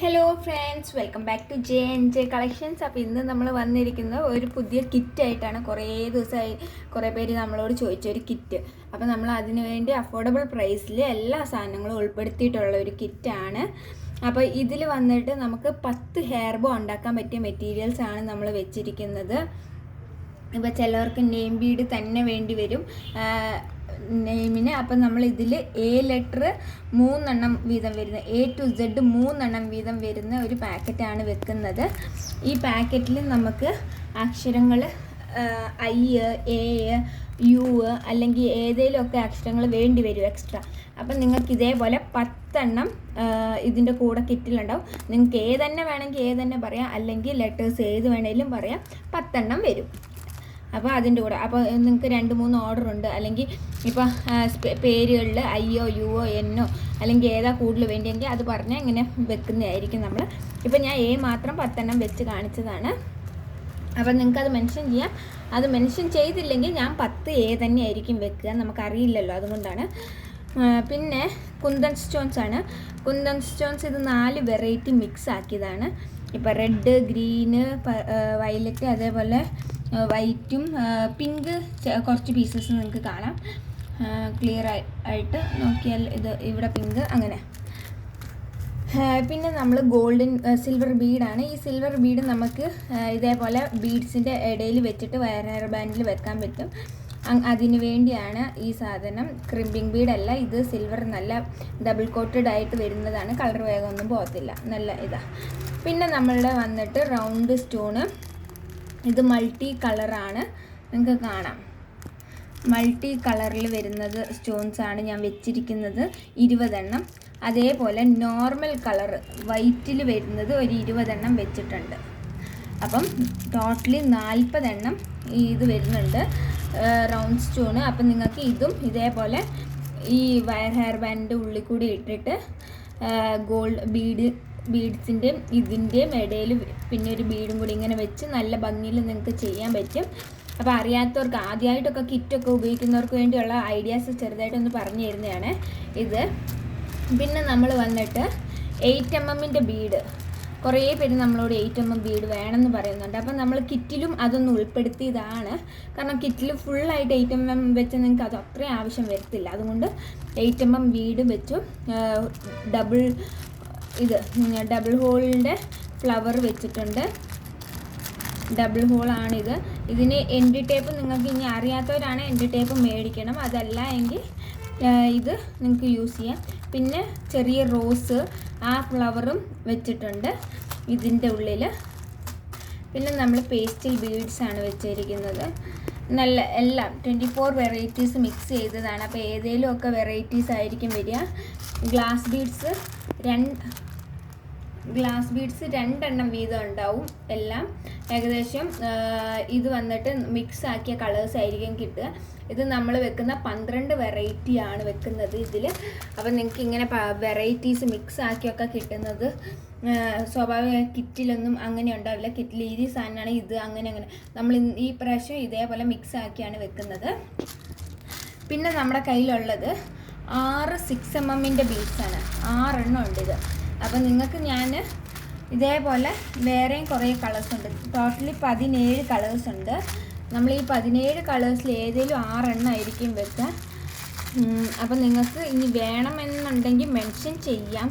Hello friends, welcome back to J collections. അപ്പോൾ ഇന്ന് നമ്മൾ വന്നിരിക്കുന്ന ഒരു പുതിയ കിറ്റായിട്ടാണ്. കുറേ ദിവസമായി കുറേ പേര് നമ്മളോട് ചോദിച്ചൊരു കിറ്റ്. അപ്പോൾ നമ്മൾ അതിനു വേണ്ടി അഫോർഡബിൾ പ്രൈസിൽ എല്ലാ സാധനങ്ങളും ഉൾപ്പെടുത്തിയിട്ടുള്ള ഒരു കിറ്റാണ്. അപ്പോൾ ഇതിൽ വന്നിട്ട് നമുക്ക് 10 ഹെയർ ബോ ഉണ്ടാക്കാൻ പറ്റിയ മെറ്റീരിയൽസ് ആണ് നമ്മൾ വെച്ചിരിക്കുന്നത്. ഇപ്പോൾ ചിലവർക്ക് നെയിം ബീഡ് തന്നെ വേണ്ടി വരും നെയിമിന്. അപ്പം നമ്മൾ ഇതിൽ എ ലെറ്റർ 3 വീതം വരുന്ന A to Z 3 വീതം വരുന്ന ഒരു പാക്കറ്റാണ് വെക്കുന്നത്. ഈ പാക്കറ്റിൽ നമുക്ക് അക്ഷരങ്ങൾ I, A, U അല്ലെങ്കിൽ ഏതെങ്കിലുമൊക്കെ അക്ഷരങ്ങൾ വേണ്ടി വരും എക്സ്ട്രാ. അപ്പം നിങ്ങൾക്ക് ഇതേപോലെ 10 ഇതിൻ്റെ കൂടെ കിറ്റിലുണ്ടാവും. നിങ്ങൾക്ക് ഏതെന്നെ വേണമെങ്കിൽ ഏതെന്നെ പറയാം, അല്ലെങ്കിൽ ലെറ്റേഴ്സ് ഏത് വേണമെങ്കിലും പറയാം. 10 വരും. അപ്പോൾ അതിൻ്റെ കൂടെ അപ്പോൾ നിങ്ങൾക്ക് 2-3 ഓർഡർ ഉണ്ട്, അല്ലെങ്കിൽ ഇപ്പോൾ പേരുകളിൽ അയ്യോ യുവോ എന്നോ അല്ലെങ്കിൽ ഏതാ കൂടുതൽ വേണ്ടിയെങ്കിൽ അത് പറഞ്ഞാൽ ഇങ്ങനെ വെക്കുന്നതായിരിക്കും നമ്മൾ. ഇപ്പോൾ ഞാൻ A മാത്രം 10 വെച്ച് കാണിച്ചതാണ്. അപ്പോൾ നിങ്ങൾക്കത് മെൻഷൻ ചെയ്യാം. അത് മെൻഷൻ ചെയ്തില്ലെങ്കിൽ ഞാൻ 10 A തന്നെയായിരിക്കും വെക്കുക, നമുക്കറിയില്ലല്ലോ, അതുകൊണ്ടാണ്. പിന്നെ കുന്തൻ സ്റ്റോൺസ് ആണ്. കുന്തൻ സ്റ്റോൺസ് ഇത് 4 വെറൈറ്റി മിക്സ് ആക്കിയതാണ്. ഇപ്പോൾ റെഡ്, ഗ്രീന്, വയലറ്റ്, അതേപോലെ വൈറ്റും പിങ്ക് കുറച്ച് പീസസ് നിങ്ങൾക്ക് കാണാം. ക്ലിയർ ആയിട്ട് നോക്കിയാൽ ഇത് ഇവിടെ പിങ്ക് അങ്ങനെ. പിന്നെ നമ്മൾ സിൽവർ ബീഡാണ്. ഈ സിൽവർ ബീഡ് നമുക്ക് ഇതേപോലെ ബീഡ്സിൻ്റെ ഇടയിൽ വെച്ചിട്ട് ഹെയർ ബാൻഡിൽ വെക്കാൻ പറ്റും. അതിന് വേണ്ടിയാണ് ഈ സാധനം. ക്രിമ്പിംഗ് ബീഡല്ല ഇത്, സിൽവർ നല്ല ഡബിൾ കോട്ടഡ് ആയിട്ട് വരുന്നതാണ്. കളർ വേഗമൊന്നും പോകത്തില്ല, നല്ല ഇതാണ്. പിന്നെ നമ്മളുടെ വന്നിട്ട് റൗണ്ട് സ്റ്റോണ്. ഇത് മൾട്ടി കളറാണ്, നിങ്ങൾക്ക് കാണാം. മൾട്ടി കളറിൽ വരുന്നത് സ്റ്റോൺസാണ് ഞാൻ വെച്ചിരിക്കുന്നത്, 20. അതേപോലെ നോർമൽ കളർ വൈറ്റിൽ വരുന്നത് ഒരു 20 വെച്ചിട്ടുണ്ട്. അപ്പം ടോട്ടലി 40 ഇത് വരുന്നുണ്ട് റൗണ്ട് സ്റ്റോണ്. അപ്പം നിങ്ങൾക്ക് ഇതും ഇതേപോലെ ഈ ഹെയർ ബാൻഡിൻ്റെ ഉള്ളിൽ കൂടി ഇട്ടിട്ട് ഗോൾഡ് ബീഡ്സിൻ്റെയും ഇതിൻ്റെയും ഇടയിൽ പിന്നെ ഒരു ബീഡും കൂടി ഇങ്ങനെ വെച്ച് നല്ല ഭംഗിയിൽ നിങ്ങൾക്ക് ചെയ്യാൻ പറ്റും. അപ്പോൾ അറിയാത്തവർക്ക്, ആദ്യമായിട്ടൊക്കെ കിറ്റൊക്കെ ഉപയോഗിക്കുന്നവർക്ക് വേണ്ടിയുള്ള ഐഡിയാസ് ചെറുതായിട്ടൊന്ന് പറഞ്ഞു തരുന്നതാണ് ഇത്. പിന്നെ നമ്മൾ വന്നിട്ട് 8mm ബീഡ്. കുറേ പേര് നമ്മളോട് 8mm ബീഡ് വേണമെന്ന് പറയുന്നുണ്ട്. അപ്പം നമ്മൾ കിറ്റിലും അതൊന്ന് ഉൾപ്പെടുത്തിയതാണ്. കാരണം കിറ്റിൽ ഫുള്ളായിട്ട് 8mm വെച്ച് നിങ്ങൾക്ക് അത് അത്രയും ആവശ്യം വരത്തില്ല. അതുകൊണ്ട് 8mm ബീഡ് വെച്ചു. ഡബിൾ ഹോളിൻ്റെ ഫ്ലവർ വെച്ചിട്ടുണ്ട്. ഡബിൾ ഹോളാണിത്. ഇതിന് എൻഡ് ടേപ്പ് നിങ്ങൾക്ക് ഇനി അറിയാത്തവരാണ് എൻഡ് ടേപ്പ് മേടിക്കണം, അതല്ല എങ്കിൽ ഇത് നിങ്ങൾക്ക് യൂസ് ചെയ്യാം. പിന്നെ ചെറിയ റോസ് ആ ഫ്ലവറും വെച്ചിട്ടുണ്ട് ഇതിൻ്റെ ഉള്ളിൽ. പിന്നെ നമ്മൾ പേസ്റ്റൽ ബീഡ്സാണ് വെച്ചിരിക്കുന്നത്. നല്ല എല്ലാം 24 വെറൈറ്റീസ് മിക്സ് ചെയ്തതാണ്. അപ്പോൾ ഏതെങ്കിലുമൊക്കെ വെറൈറ്റീസ് ആയിരിക്കും വരിക. ഗ്ലാസ് ബീഡ്സ് 2 വീതം ഉണ്ടാവും എല്ലാം. ഏകദേശം ഇത് വന്നിട്ട് മിക്സ് ആക്കിയ കളേഴ്സ് ആയിരിക്കും കിട്ടുക. ഇത് നമ്മൾ വെക്കുന്ന 12 വെറൈറ്റിയാണ് വെക്കുന്നത് ഇതിൽ. അപ്പം നിങ്ങൾക്ക് ഇങ്ങനെ വെറൈറ്റീസ് മിക്സ് ആക്കിയൊക്കെ കിട്ടുന്നത് സ്വാഭാവിക കിറ്റിലൊന്നും അങ്ങനെ ഉണ്ടാവില്ല. കിറ്റിൽ ഈ സാധനമാണ് ഇത്, അങ്ങനെ നമ്മൾ ഈ പ്രാവശ്യം ഇതേപോലെ മിക്സ് ആക്കിയാണ് വെക്കുന്നത്. പിന്നെ നമ്മുടെ കയ്യിലുള്ളത് 6 6mm ബീഡ്സാണ്. 6 ഉണ്ട് ഇത്. അപ്പം നിങ്ങൾക്ക് ഞാൻ ഇതേപോലെ വേറെയും കുറേ കളേഴ്സ് ഉണ്ട്. ടോട്ടലി 17 കളേഴ്സ് ഉണ്ട്. നമ്മൾ ഈ 17 കളേഴ്സിൽ ഏതെങ്കിലും 6 ആയിരിക്കും വെക്കുക. അപ്പം നിങ്ങൾക്ക് ഇനി വേണമെന്നുണ്ടെങ്കിൽ മെൻഷൻ ചെയ്യാം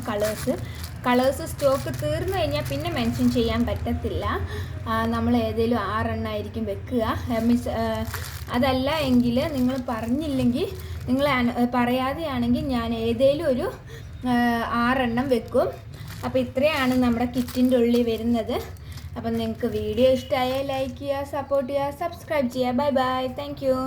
കളേഴ്സ് സ്റ്റോക്ക് തീർന്നു കഴിഞ്ഞാൽ പിന്നെ മെൻഷൻ ചെയ്യാൻ പറ്റത്തില്ല. നമ്മൾ ഏതെങ്കിലും 6 ആയിരിക്കും വെക്കുക. അതല്ല എങ്കിൽ നിങ്ങൾ പറഞ്ഞില്ലെങ്കിൽ, നിങ്ങൾ പറയാതെയാണെങ്കിൽ ഞാൻ ഏതെങ്കിലും ഒരു 6 വെക്കും. അപ്പോൾ ഇത്രയാണ് നമ്മുടെ കിറ്റിൻ്റെ ഉള്ളിൽ വരുന്നത്. അപ്പം നിങ്ങൾക്ക് വീഡിയോ ഇഷ്ടമായാൽ ലൈക്ക് ചെയ്യുക, സപ്പോർട്ട് ചെയ്യുക, സബ്സ്ക്രൈബ് ചെയ്യുക. Bye bye, thank you.